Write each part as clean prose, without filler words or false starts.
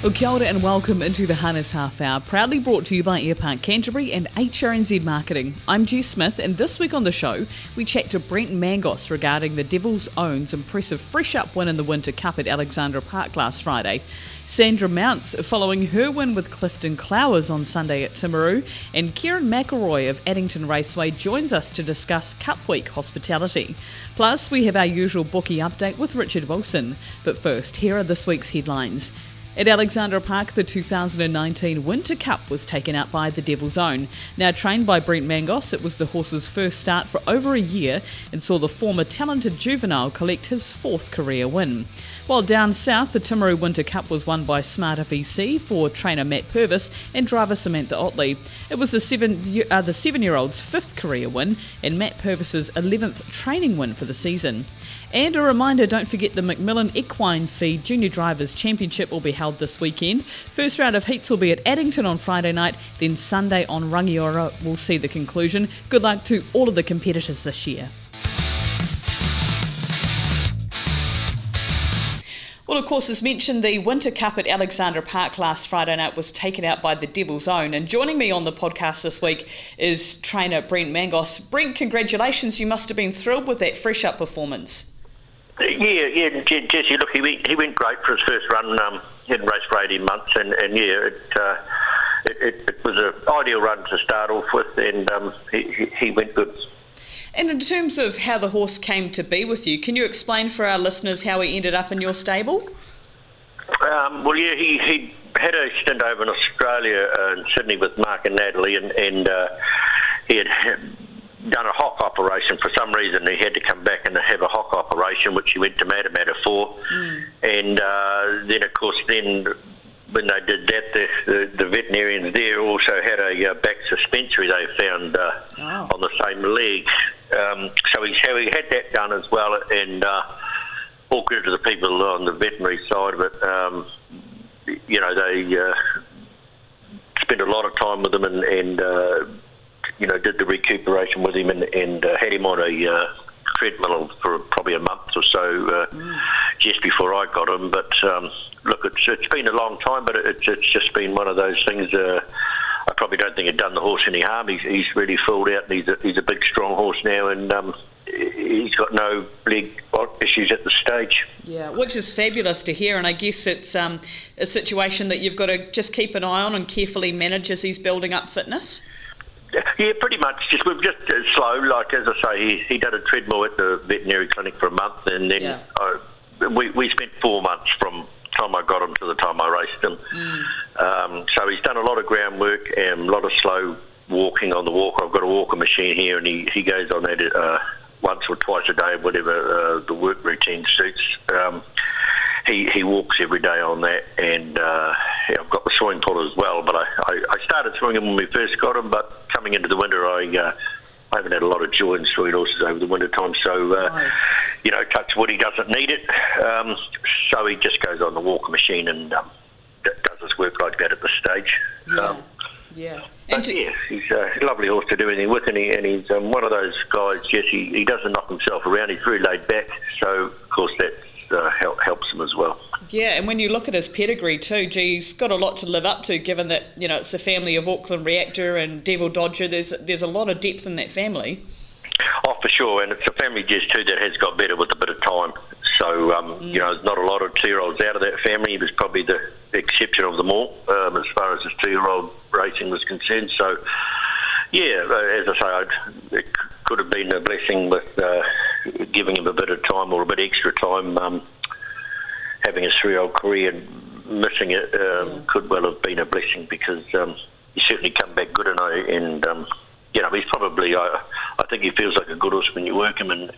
Well, kia ora and welcome into the Harness Half Hour, proudly brought to you by Airpark Canterbury and HRNZ Marketing. I'm Jess Smith, and this week on the show, we chat to Brent Mangos regarding the Devils' Own's impressive fresh-up win in the Winter Cup at Alexandra Park last Friday, Sandra Mounce following her win with Clifden Clowers on Sunday at Timaru, and Keryn McElroy of Addington Raceway joins us to discuss Cup Week hospitality. Plus, we have our usual bookie update with Richard Wilson. But first, here are this week's headlines. At Alexandra Park, the 2019 Winter Cup was taken out by the Devils' Own. Now trained by Brent Mangos, it was the horse's first start for over a year and saw the former talented juvenile collect his fourth career win. While down south, the Timaru Winter Cup was won by Smarter VC for trainer Matt Purvis and driver Samantha Otley. It was the seven-year-old's fifth career win and Matt Purvis's 11th training win for the season. And a reminder, don't forget the Macmillan Equine Feed Junior Drivers Championship will be held this weekend. First round of heats will be at Addington on Friday night, then Sunday on Rangiora will see the conclusion. Good luck to all of the competitors this year. Well, of course, as mentioned, the Winter Cup at Alexandra Park last Friday night was taken out by the Devils' Own. And joining me on the podcast this week is trainer Brent Mangos. Brent, congratulations. You must have been thrilled with that fresh-up performance. Yeah, Jesse, look, he went great for his first run. He hadn't raced for 18 months, and yeah, it was an ideal run to start off with, and he went good. And in terms of how the horse came to be with you, can you explain for our listeners how he ended up in your stable? Well, yeah, he had a stint over in Australia, in Sydney with Mark and Natalie, and he had done a hock operation. For some reason he had to come back and have a hock operation, which he went to Matamata for. And then of course when they did that, the veterinarians there also had a back suspensory they found on the same leg. So he had that done as well, and all credit to the people on the veterinary side of it. They spent a lot of time with him and did the recuperation with him and had him on a treadmill for probably a month or so just before I got him. But look, it's been a long time, but it's just been one of those things. I probably don't think it done the horse any harm. He's really filled out, and he's a big, strong horse now, and he's got no leg issues at this stage. Yeah, which is fabulous to hear, and I guess it's a situation that you've got to just keep an eye on and carefully manage as he's building up fitness. Yeah, pretty much. We've just slow. Like as I say, he did a treadmill at the veterinary clinic for a month, and then we spent 4 months from the time I got him to the time I raced him. So he's done a lot of groundwork and a lot of slow walking on the walker. I've got a walker machine here, and he goes on that once or twice a day, whatever the work routine suits. He walks every day on that, and I've got the swimming pool as well. But I started swimming when we first got him, but coming into the winter, I haven't had a lot of joy in swimming horses over the winter time. So, touch wood, he doesn't need it. So he just goes on the walker machine and does his work like that at this stage. He's a lovely horse to do anything with, and he's one of those guys, Jesse, he doesn't knock himself around. He's very laid back, so of course that helps him as well. Yeah, and when you look at his pedigree too, he's got a lot to live up to, given that it's a family of Auckland Reactor and Devil Dodger. There's a lot of depth in that family. Oh, for sure, and it's a family just too that has got better with a bit of time. So there's not a lot of 2-year-olds out of that family. He was probably the exception of them all as far as his 2-year-old racing was concerned. So yeah, as I say, it could have been a blessing with giving him a bit of time or a bit extra time. Having a 3-year-old career and missing it could well have been a blessing, because he's certainly come back good, and he's probably. I think he feels like a good horse when you work him, and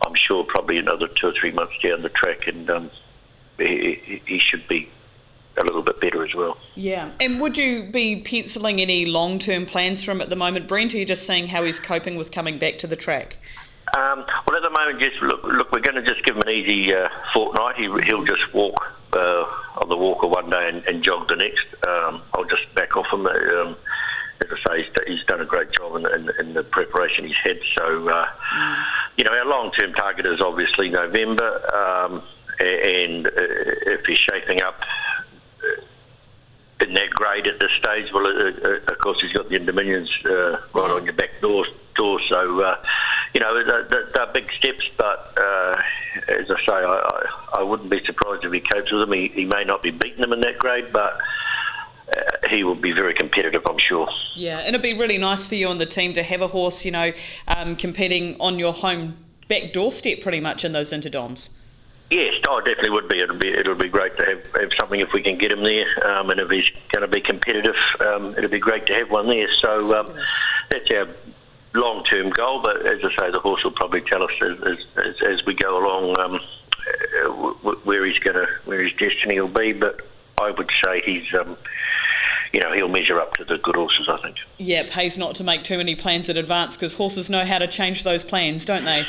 I'm sure probably another 2 or 3 months down the track, and he should be a little bit better as well. Yeah, and would you be penciling any long-term plans for him at the moment, Brent? Or are you just seeing how he's coping with coming back to the track? Well, at the moment, just look, we're going to just give him an easy fortnight. He'll just walk on the walker one day and jog the next. I'll just back off him. As I say, he's done a great job in the preparation he's had. So, our long-term target is obviously November. And if he's shaping up in that grade at this stage, well, of course, he's got the Dominions right on your back door. So, they're big steps, but as I say, I wouldn't be surprised if he copes with them. He may not be beating them in that grade, but he will be very competitive, I'm sure. Yeah, and it'd be really nice for you and the team to have a horse, competing on your home back doorstep pretty much in those interdoms. Yes, it definitely would be. It'll be great to have something if we can get him there, and if he's going to be competitive, it'll be great to have one there. So that's our long-term goal. But as I say, the horse will probably tell us as we go along where his destiny will be. But I would say he's he'll measure up to the good horses, I think. Yeah, it pays not to make too many plans in advance because horses know how to change those plans, don't they?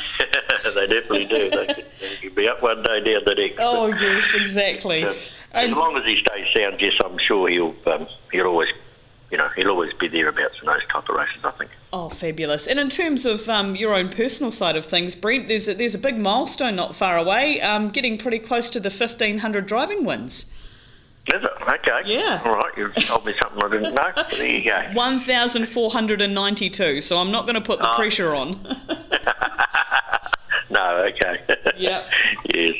They definitely do. They could be up one day, down the next. Oh, yes, exactly. As long as he stays sound, Jess, I'm sure he'll always be thereabouts in those type of races, I think. Oh, fabulous. And in terms of your own personal side of things, Brent, there's a big milestone not far away, getting pretty close to the 1,500 driving wins. Is it? Okay. Yeah. All right, you've told me something I didn't know. There you go. 1,492, so I'm not going to put the pressure on. No, okay. Yeah. Yes,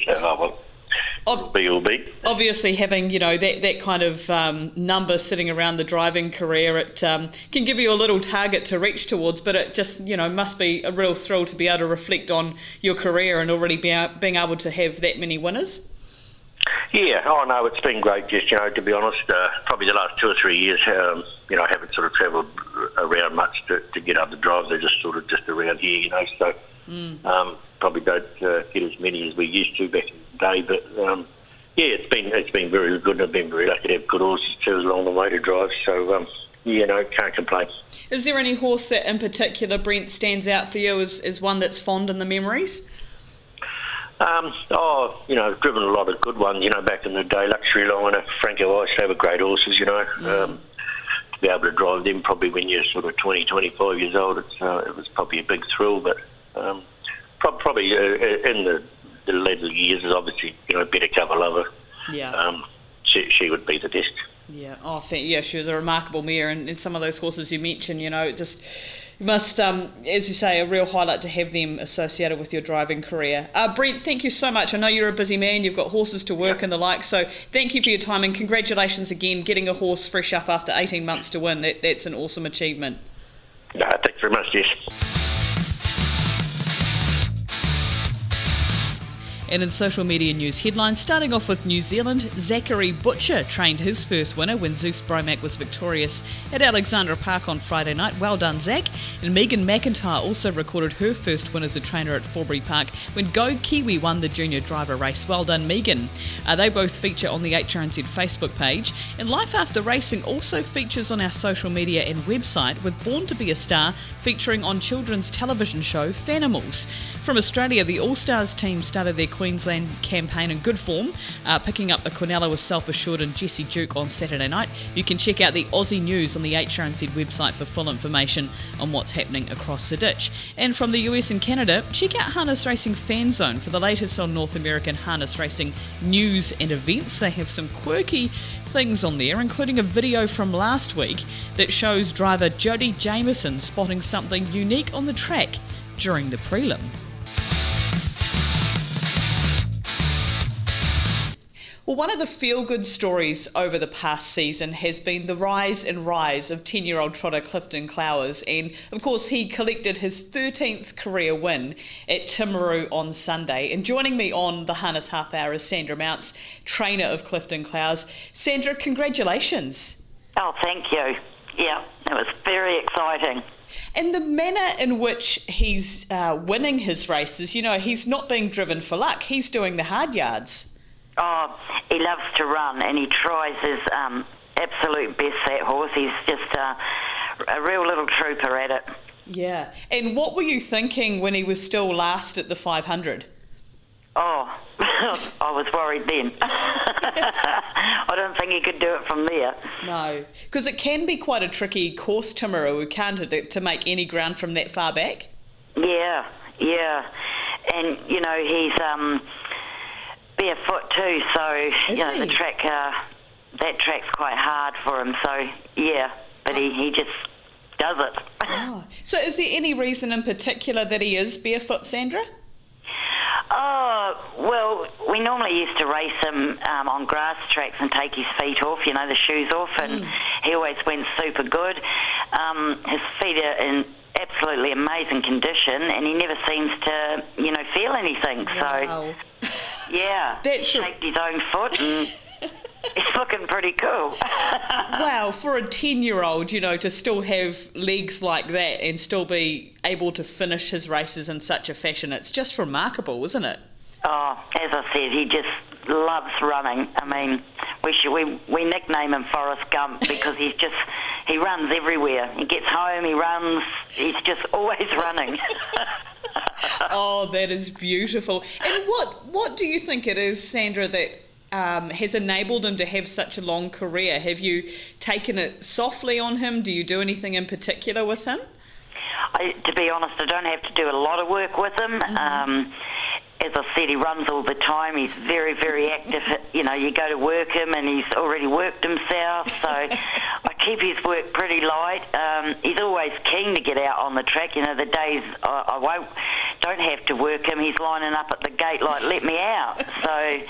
will be. Obviously, having that kind of number sitting around the driving career, it can give you a little target to reach towards. But it just must be a real thrill to be able to reflect on your career and already being able to have that many winners. Yeah, no, it's been great. Just to be honest, probably the last 2 or 3 years, I haven't sort of travelled around much to get other drives. They're just around here, So probably don't get as many as we used to back in the day. But it's been very good. And I've been very lucky to have good horses too along the way to drive. So can't complain. Is there any horse that in particular, Brent, stands out for you as one that's fond in the memories? I've driven a lot of good ones, back in the day. Luxury Liner, Franco Ice, they were great horses, To be able to drive them probably when you're sort of 20, 25 years old, it was probably a big thrill. But probably in the later years, is obviously, Better Cover Lover. Yeah. She would be the best. Yeah. Oh, yeah, she was a remarkable mare. And some of those horses you mentioned, it just... You must, as you say, a real highlight to have them associated with your driving career. Brent, thank you so much. I know you're a busy man, you've got horses to work and the like, so thank you for your time and congratulations again, getting a horse fresh up after 18 months to win. That's an awesome achievement. No, thanks very much, Jess. And in social media news headlines, starting off with New Zealand, Zachary Butcher trained his first winner when Zeus Bromack was victorious at Alexandra Park on Friday night. Well done, Zach. And Megan McIntyre also recorded her first win as a trainer at Forbury Park when Go Kiwi won the junior driver race. Well done, Megan. They both feature on the HRNZ Facebook page. And Life After Racing also features on our social media and website with Born to Be a Star featuring on children's television show Fanimals. From Australia, the All-Stars team started their Queensland campaign in good form, picking up the Quinella with Self Assured and Jessie Duke on Saturday night. You can check out the Aussie news on the HRNZ website for full information on what's happening across the ditch. And from the US and Canada, check out Harness Racing Fan Zone for the latest on North American harness racing news and events. They have some quirky things on there, including a video from last week that shows driver Jody Jameson spotting something unique on the track during the prelim. Well, one of the feel-good stories over the past season has been the rise and rise of 10-year-old trotter Clifden Clowers, and of course he collected his 13th career win at Timaru on Sunday. And joining me on the Harness Half Hour is Sandra Mounce, trainer of Clifden Clowers. Sandra, congratulations. Oh, thank you. Yeah, it was very exciting. And the manner in which he's winning his races, he's not being driven for luck, he's doing the hard yards. Oh, he loves to run and he tries his absolute best, that horse. He's just a real little trooper at it. Yeah. And what were you thinking when he was still last at the 500? Oh, I was worried then. I don't think he could do it from there. No, because it can be quite a tricky course, Timaru, can't it, to make any ground from that far back? Yeah. And, he's... barefoot too, so Is the he? track, that track's quite hard for him. So yeah, but he just does it. Oh. So is there any reason in particular that he is barefoot, Sandra? Oh, well, we normally used to race him on grass tracks and take his feet off, the shoes off, and he always went super good. His feet are in absolutely amazing condition, and he never seems to, feel anything. Wow. So, yeah, That's he shaped his own foot, and it's looking pretty cool. Wow, for a 10-year-old, to still have legs like that and still be able to finish his races in such a fashion, it's just remarkable, isn't it? Oh, as I said, he just loves running. I mean, we nickname him Forrest Gump because he runs everywhere. He gets home, he runs, he's just always running. Oh, that is beautiful. And what do you think it is, Sandra, that has enabled him to have such a long career? Have you taken it softly on him? Do you do anything in particular with him? To be honest, I don't have to do a lot of work with him. As I said, he runs all the time. He's very, very active. You go to work him and he's already worked himself. So I keep his work pretty light. He's always keen to get out on the track. The days I don't have to work him, he's lining up at the gate like, let me out. So,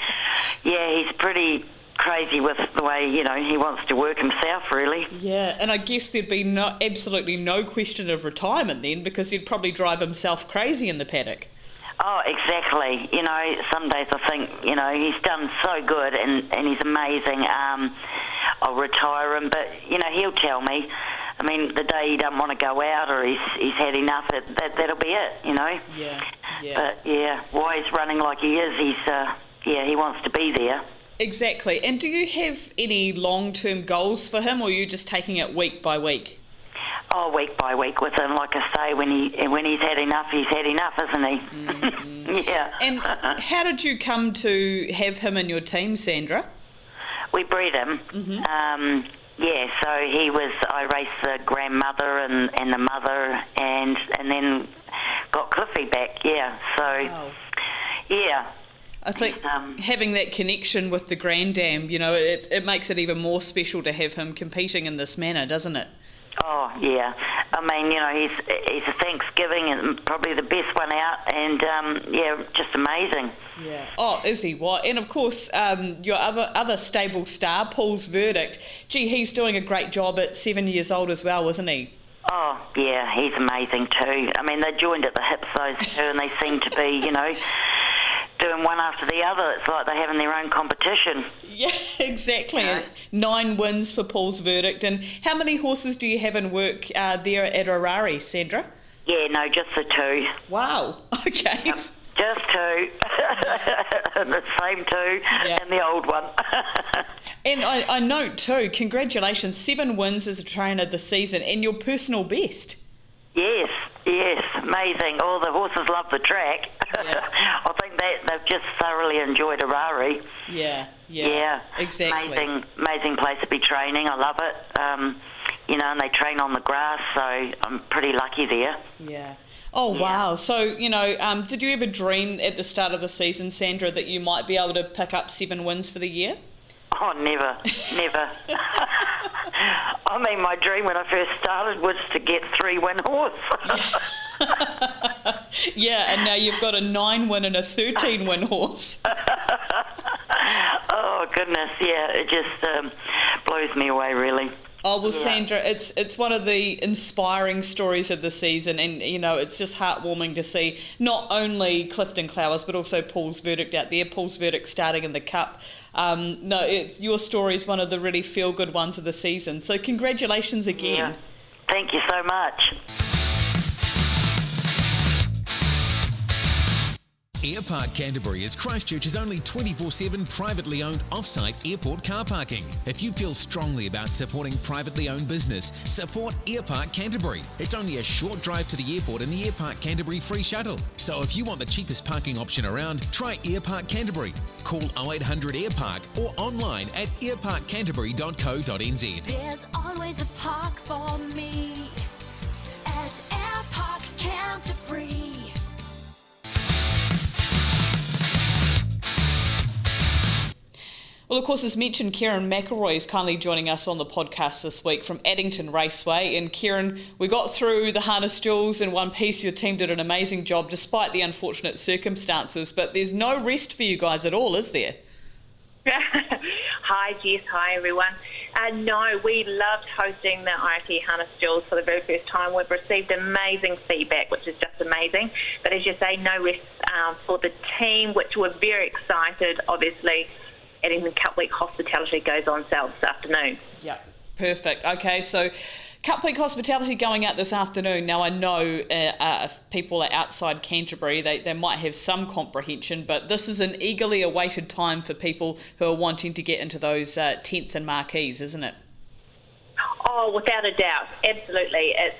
yeah, he's pretty crazy with the way, he wants to work himself, really. Yeah, and I guess there'd be absolutely no question of retirement then, because he'd probably drive himself crazy in the paddock. Oh, exactly. Some days I think, he's done so good and he's amazing. I'll retire him, but, he'll tell me. I mean, the day he doesn't want to go out or he's had enough, that'll be it, Yeah. But, yeah, why he's running like he is, he wants to be there. Exactly. And do you have any long-term goals for him, or are you just taking it week by week? Oh, week by week with him. Like I say, when he's had enough, isn't he? Yeah. And how did you come to have him in your team, Sandra? We bred him. So I raced the grandmother and the mother and then got Cliffy back, yeah. So, wow. Yeah. I think having that connection with the granddam, it makes it even more special to have him competing in this manner, doesn't it? Oh, yeah. I mean, he's a Thanksgiving and probably the best one out, and, just amazing. Yeah. Oh, is he? What? And, of course, your other stable star, Paul's Verdict, he's doing a great job at 7 years old as well, isn't he? Oh, yeah, he's amazing too. I mean, they joined at the hips, those two, and they seem to be, doing one after the other. It's like they're having their own competition. Yeah, exactly. Yeah. 9 wins for Paul's Verdict. And how many horses do you have in work there at Orari, Sandra? Yeah, no, just the 2. Wow. Okay. Yep. Just 2. The same 2 and the old one. And I note too, congratulations, 7 wins as a trainer this season and your personal best. Yes, amazing. All the horses love the track. Yeah. I think they've just thoroughly enjoyed Orari. Yeah, exactly. Amazing place to be training. I love it. And they train on the grass, so I'm pretty lucky there. Yeah. Oh, wow. So, did you ever dream at the start of the season, Sandra, that you might be able to pick up 7 wins for the year? Oh, never. I mean, my dream when I first started was to get 3-win horse. Yeah, and now you've got a 9-win and a 13-win horse. Oh, goodness, yeah, it just blows me away, really. Oh, well, Sandra, it's one of the inspiring stories of the season, and, it's just heartwarming to see not only Clifden Clowers, but also Paul's Verdict out there, Paul's Verdict starting in the Cup. Your story is one of the really feel-good ones of the season, so congratulations again. Yeah. Thank you so much. Airpark Canterbury is Christchurch's only 24/7 privately owned off-site airport car parking. If you feel strongly about supporting privately owned business, support Airpark Canterbury. It's only a short drive to the airport in the Airpark Canterbury free shuttle. So if you want the cheapest parking option around, try Airpark Canterbury. Call 0800 Airpark or online at airparkcanterbury.co.nz. There's always a park for me at Airpark Canterbury. Well, of course, as mentioned, Keryn McElroy is kindly joining us on the podcast this week from Addington Raceway. And Keryn, we got through the harness duels in one piece. Your team did an amazing job despite the unfortunate circumstances, but there's no rest for you guys at all, is there? Hi, Jess. Hi, everyone. No, we loved hosting the IRT Harness Duels for the very first time. We've received amazing feedback, which is just amazing. But as you say, no rest for the team, which we're very excited, obviously. Addington Cup Week hospitality goes on sale this afternoon. Yeah, perfect. Okay, so Cup Week hospitality going out this afternoon. Now, I know if people are outside Canterbury, they might have some comprehension, but this is an eagerly awaited time for people who are wanting to get into those tents and marquees, isn't it? Oh, without a doubt. Absolutely. It's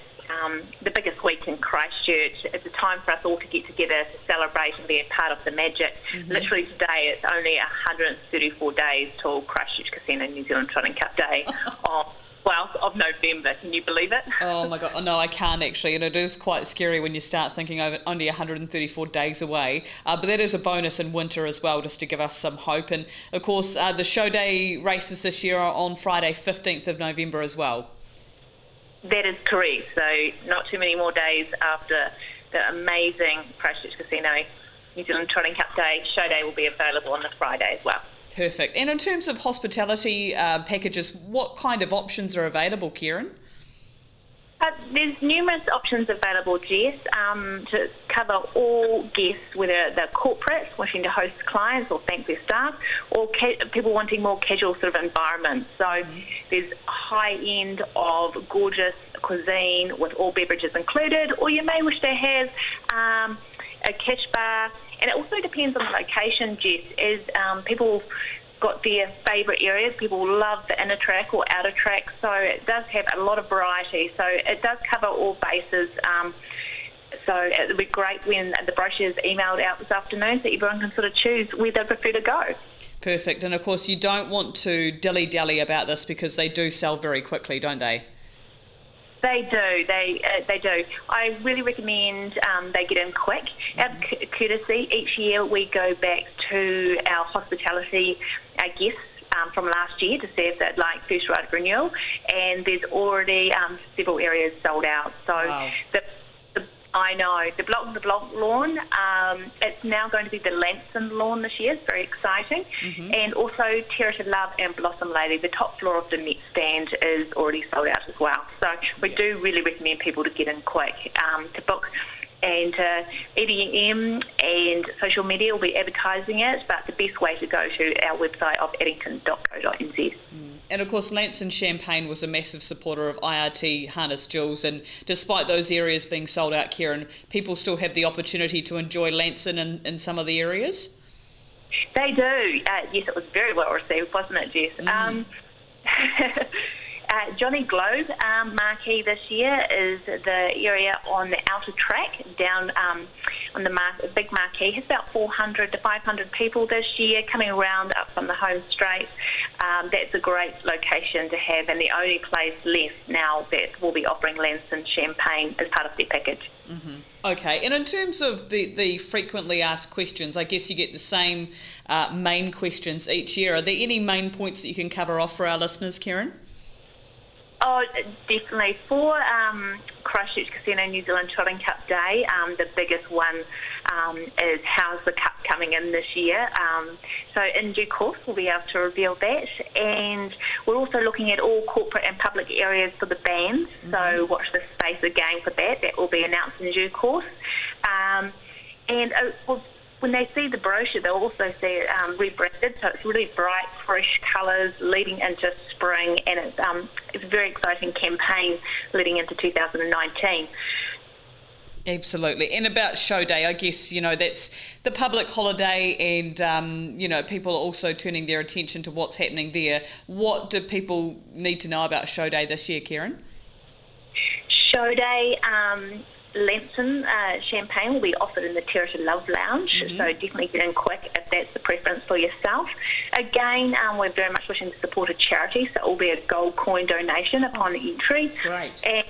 the biggest week in Christchurch. It's a time for us all to get together to celebrate and be a part of the magic. Mm-hmm. Literally today, it's only 134 days till Christchurch Casino New Zealand Trotting Cup Day on 12th of November. Can you believe it? Oh my God, no, I can't actually, and it is quite scary when you start thinking of it only 134 days away. But that is a bonus in winter as well, just to give us some hope. And of course, the show day races this year are on Friday, 15th of November as well. That is correct. So not too many more days after the amazing Christchurch Casino New Zealand Trotting Cup Day. Show day will be available on the Friday as well. Perfect. And in terms of hospitality packages, what kind of options are available, Keryn? There's numerous options available, Jess, to cover all guests, whether they're corporates wishing to host clients or thank their staff, or people wanting more casual sort of environment. So there's high end of gorgeous cuisine with all beverages included, or you may wish to have a cash bar. And it also depends on the location, Jess, as people got their favourite areas. People love the inner track or outer track, so it does have a lot of variety. So it does cover all bases. So it would be great when the brochure is emailed out this afternoon so everyone can sort of choose where they prefer to go. Perfect. And of course, you don't want to dilly-dally about this because they do sell very quickly, don't they? They do. They do. I really recommend they get in quick. Out of courtesy, each year we go back to our hospitality guests from last year to see if they'd like first right of renewal, and there's already several areas sold out. So wow. I know. The block lawn, it's now going to be the Lanson lawn this year. It's very exciting. Mm-hmm. And also Terra to Love and Blossom Lady. The top floor of the net stand is already sold out as well. So we do really recommend people to get in quick to book. And EDM and social media will be advertising it, but the best way to go to our website of addington.co.nz. And of course, Lanson Champagne was a massive supporter of IRT Harness Duels, and despite those areas being sold out, Keryn, people still have the opportunity to enjoy Lanson in some of the areas? They do. Yes, it was very well received, wasn't it, Jess? Johnny Globe marquee this year is the area on the outer track down on the big marquee. It's about 400 to 500 people this year coming around up from the home straight. That's a great location to have, and the only place left now that will be offering Lanson Champagne as part of their package. Mm-hmm. Okay, and in terms of the frequently asked questions, I guess you get the same main questions each year. Are there any main points that you can cover off for our listeners, Keryn? Oh, definitely. For Christchurch Casino New Zealand Trotting Cup Day, the biggest one is how's the cup coming in this year. So in due course, we'll be able to reveal that. And we're also looking at all corporate and public areas for the bands. Mm-hmm. So watch this space again for that. That will be announced in due course. When they see the brochure, they'll also see it rebranded, so it's really bright, fresh colours leading into spring, and it's a very exciting campaign leading into 2019. Absolutely. And about show day, I guess, that's the public holiday, and, people are also turning their attention to what's happening there. What do people need to know about show day this year, Keryn? Show day... Lanson Champagne will be offered in the Terra to Love Lounge, mm-hmm. So definitely get in quick if that's the preference for yourself. Again, we're very much wishing to support a charity, so it will be a gold coin donation upon entry. Great. And,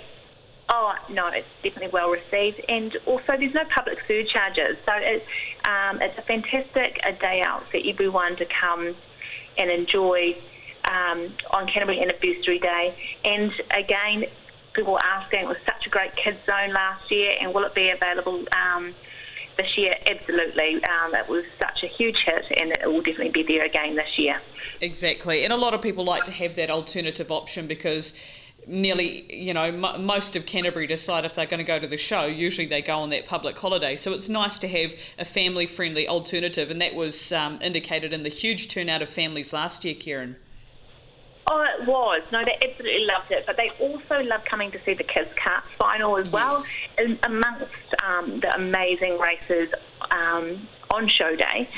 it's definitely well received. And also there's no public surcharges, so it's a fantastic day out for everyone to come and enjoy on Canterbury Anniversary Day. And again, people were asking, it was such a great kids zone last year, and will it be available this year? Absolutely. It was such a huge hit, and it will definitely be there again this year. Exactly, and a lot of people like to have that alternative option because nearly, most of Canterbury decide if they're going to go to the show. Usually they go on that public holiday, so it's nice to have a family-friendly alternative, and that was indicated in the huge turnout of families last year, Keryn. Oh, it was. No, they absolutely loved it, but they also loved coming to see the Kids Kart final as well, amongst the amazing races on show day.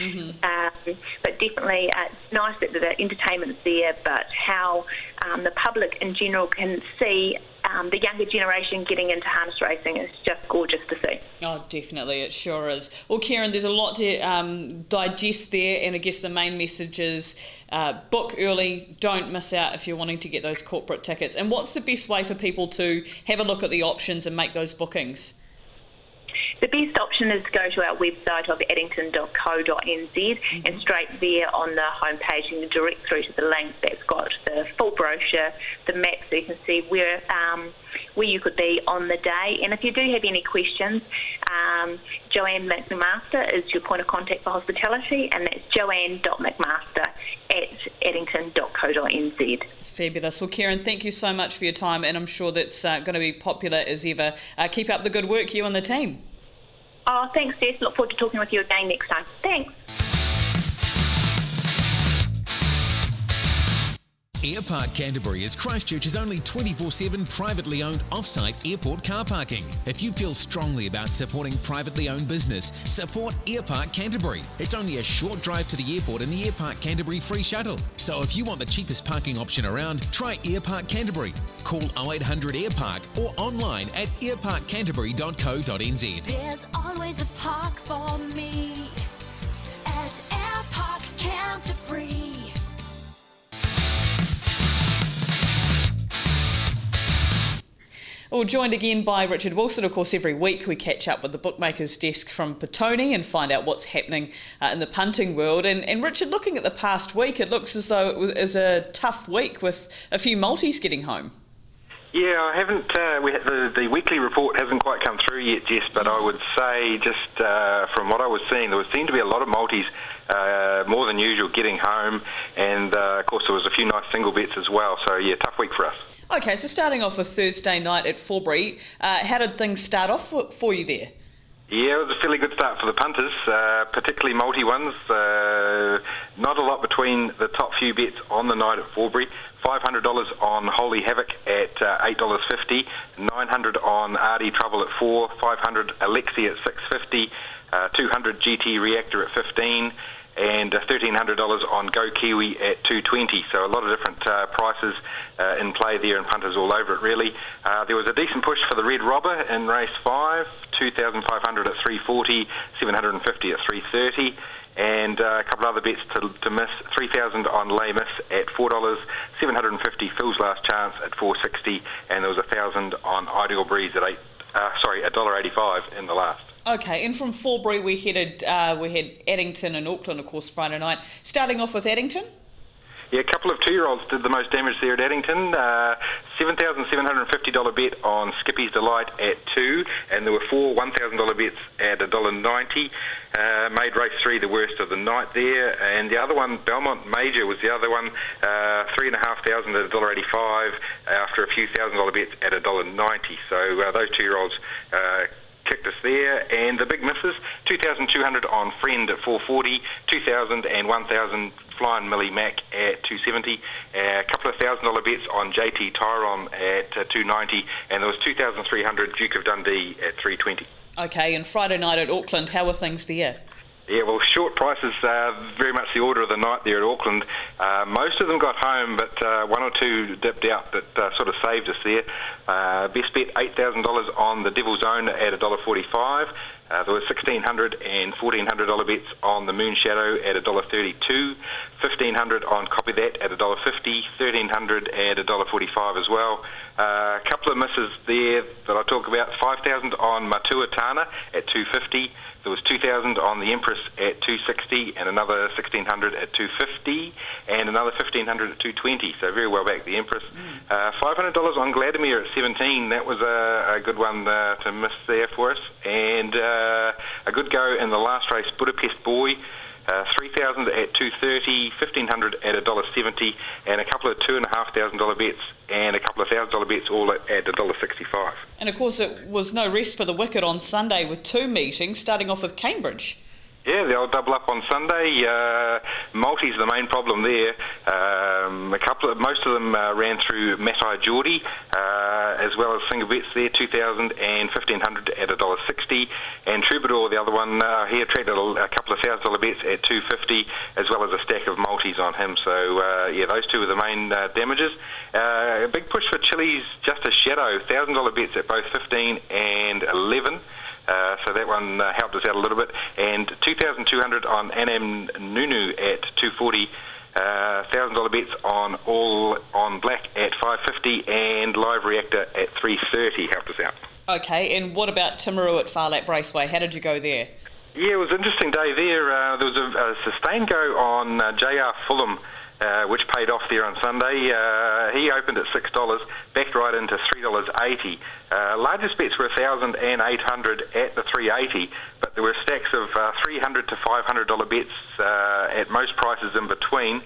But definitely it's nice that the entertainment's there, but how the public in general can see the younger generation getting into harness racing is just gorgeous to see. Oh, definitely, it sure is. Well, Keryn, there's a lot to digest there, and I guess the main message is book early, don't miss out if you're wanting to get those corporate tickets. And what's the best way for people to have a look at the options and make those bookings? The best option is to go to our website of addington.co.nz and straight there on the homepage you can direct through to the link that's got the full brochure, the map, so you can see where you could be on the day. And if you do have any questions, Joanne McMaster is your point of contact for hospitality, and that's joanne.mcmaster@addington.co.nz. Fabulous. Well, Keryn, thank you so much for your time, and I'm sure that's going to be popular as ever. Keep up the good work, you and the team. Oh, thanks, Jess. Look forward to talking with you again next time. Thanks. Airpark Canterbury is Christchurch's only 24/7 privately owned off-site airport car parking. If you feel strongly about supporting privately owned business, support Airpark Canterbury. It's only a short drive to the airport and the Airpark Canterbury free shuttle. So if you want the cheapest parking option around, try Airpark Canterbury. Call 0800 Airpark or online at airparkcanterbury.co.nz. There's always a park for me at Airpark Canterbury. Well, joined again by Richard Wilson. Of course, every week we catch up with the Bookmaker's desk from Petone and find out what's happening in the punting world. And Richard, looking at the past week, it looks as though it was a tough week with a few multis getting home. Yeah, I haven't. The weekly report hasn't quite come through yet, Jess. But I would say, just from what I was seeing, there seemed to be a lot of multis, more than usual, getting home, and of course there was a few nice single bets as well. So yeah, tough week for us. Okay, so starting off with Thursday night at Forbury, how did things start off for you there? Yeah, it was a fairly good start for the punters, particularly multi ones. Not a lot between the top few bets on the night at Forbury. $500 on Holy Havoc at $8.50, $900 on RD Trouble at $4, $500 Alexi at $6.50, $200 GT Reactor at $15, and $1,300 on Go Kiwi at $2.20. So a lot of different prices in play there, and punters all over it really. There was a decent push for the Red Robber in race 5, 2,500 at $3.40, $750 at $3.30. And a couple of other bets to miss. 3,000 on Les Mis at $4, 750 Phil's Last Chance at $4.60, and there was 1,000 on Ideal Breeze at $1.85 in the last. Okay, and from Forbury we had Addington and Auckland, of course, Friday night. Starting off with Addington. Yeah, a couple of 2-year-olds did the most damage there at Addington. $7,750 bet on Skippy's Delight at $2, and there were 4 $1,000 bets at $1.90. Made race 3 the worst of the night there, and the other one, Belmont Major, was the other one, $3,500 at $1.85 after a few $1,000 bets at $1.90. So those 2-year-olds kicked us there. And the big misses, 2,200 on Friend at $4.40, 2,000 and 1,000 Flying Millie Mac at $2.70, a couple of $1,000 bets on JT Tyron at $2.90, and there was 2,300 Duke of Dundee at $3.20. Okay, and Friday night at Auckland, how were things there? Yeah, well, short prices, very much the order of the night there at Auckland. Most of them got home, but one or two dipped out that sort of saved us there. Best bet, $8,000 on the Devil's Own at $1.45. There were $1,600 and $1,400 bets on the Moon Shadow at $1.32, $1,500 on Copy That at $1.50, $1,300 at $1.45 as well. A couple of misses there that I'll talk about. $5,000 on Matua Tana at $2.50, There was 2,000 on the Empress at 260, and another 1,600 at 250, and another 1,500 at 220. So very well back the Empress. $500 on Vladimir at 17. That was a good one to miss there for us. And a good go in the last race, Budapest Boy. 3,000 at 230, 1,500 at $1.70, and a couple of $2,500 bets and a couple of $1,000 bets all at $1.65. And of course, it was no rest for the wicket on Sunday with 2 meetings, starting off with Cambridge. Yeah, they'll double up on Sunday. Multi's the main problem there. Most of them ran through Matai Geordie, as well as single bets there, 2,000 and 1,500 at $1.60. And Troubadour, the other one, he attracted a couple of $1,000 bets at 250, as well as a stack of multis on him. So yeah, those two are the main damages. A big push for Chili's, just a shadow, $1,000 bets at both 15 and 11. So that one helped us out a little bit. And 2,200 on Anam Nunu at 240. $1,000 bets on All on Black at 550, and Live Reactor at 330 helped us out. Okay, and what about Timaru at Far Lap Raceway? How did you go there? Yeah, it was an interesting day there. There was a sustained go on JR Fulham, which paid off there on Sunday. He opened at $6, backed right into $3.80. Largest bets were 1,000 and 800 at the 380, but there were stacks of $300 to $500 bets at most prices in between.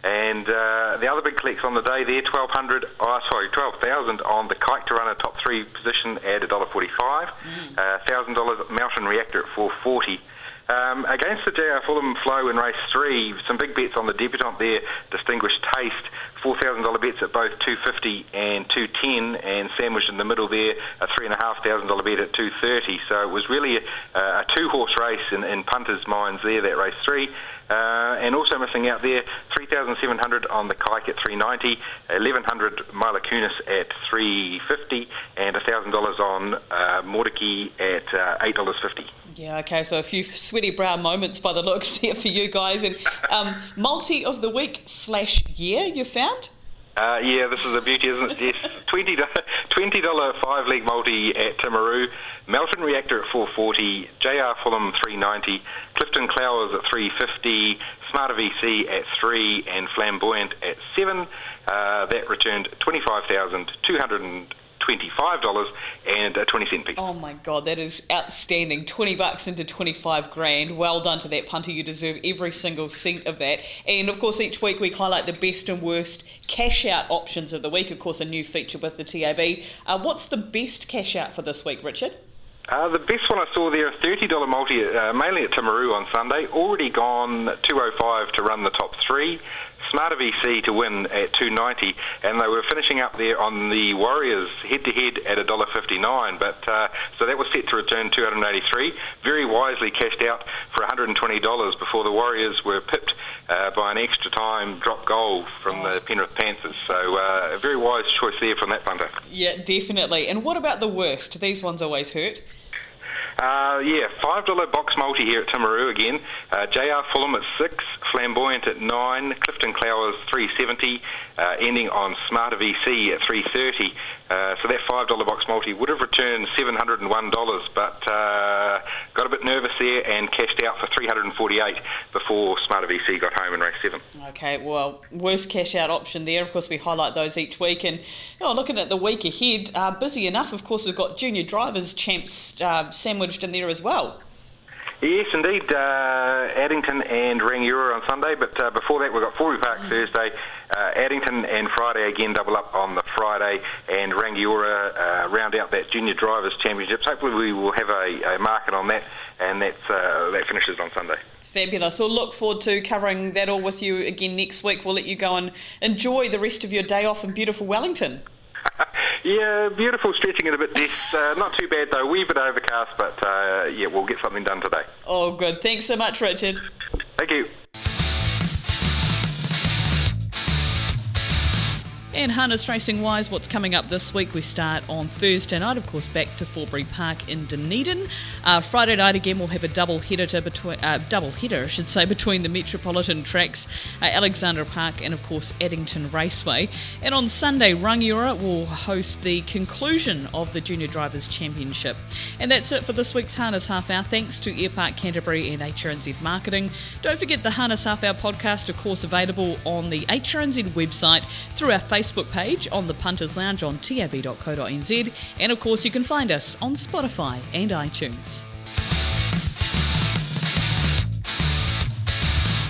And the other big collects on the day there, 12,000 on the Kike to run a top 3 position at $1.45. $1,000 Mountain Reactor at $4.40. Against the JR Fulham flow in race 3, some big bets on the debutant there, Distinguished Taste, $4,000 bets at both 250 and 210, and sandwiched in the middle there, a $3,500 bet at 230. So it was really a 2-horse race in punters' minds there, that race 3. And also missing out there, 3,700 on the Kike at 390, 1,100 Mila Kunis at 350, and $1,000 on Mordecai at $8.50. Yeah, okay, so a few sweaty brow moments by the looks there for you guys. And multi of the week / year you found? Yeah, this is a beauty, isn't it? Yes, $20 5-leg multi at Timaru, Melton Reactor at $4.40, JR Fulham $3.90, Clifden Clowers at $3.50, Smarter VC at $3, and Flamboyant at $7. That returned $25,225 and a 20-cent piece. Oh my God, that is outstanding. $20 into 25 grand. Well done to that punter. You deserve every single cent of that. And of course, each week we highlight the best and worst cash out options of the week. Of course, a new feature with the TAB. What's the best cash out for this week, Richard? The best one I saw there, a $30 multi, mainly at Timaru on Sunday. Already gone $2.05 to run the top 3. Smarter VC to win at $2.90, and they were finishing up there on the Warriors head-to-head at $1.59, but so that was set to return $283. Very wisely cashed out for $120 before the Warriors were pipped by an extra time drop goal from the Penrith Panthers. So a very wise choice there from that punter. Yeah, definitely. And what about the worst? These ones always hurt. Yeah, $5 box multi here at Timaru again. JR Fulham at 6, Flamboyant at 9, Clifden Clowers $3.70, ending on Smarter VC at $3.30. So that $5 box multi would have returned $701, but got a bit nervous there and cashed out for $348 before Smarter VC got home in race 7. Okay, well, worst cash out option there. Of course, we highlight those each week. And looking at the week ahead, busy enough. Of course, we've got Junior Drivers Champs sandwiched in there as well. Yes, indeed. Addington and Rangiora on Sunday, but before that we've got Forbury Park Thursday, Addington and Friday again double up on the Friday, and Rangiora round out that Junior Drivers Championships. Hopefully we will have a market on that, and that finishes on Sunday. Fabulous. We'll look forward to covering that all with you again next week. We'll let you go and enjoy the rest of your day off in beautiful Wellington. Yeah, beautiful, stretching it a bit less. Not too bad though, a wee bit overcast, but yeah, we'll get something done today. Oh, good. Thanks so much, Richard. Thank you. And harness racing wise, what's coming up this week? We start on Thursday night, of course, back to Forbury Park in Dunedin. Friday night again, we'll have a double header between the Metropolitan tracks, Alexandra Park, and of course Addington Raceway. And on Sunday, Rangiora will host the conclusion of the Junior Drivers' Championship. And that's it for this week's Harness Half Hour. Thanks to Airpark Canterbury and HRNZ Marketing. Don't forget the Harness Half Hour podcast, of course, available on the HRNZ website, through our Facebook page, on the Punters Lounge on tab.co.nz, and of course you can find us on Spotify and iTunes.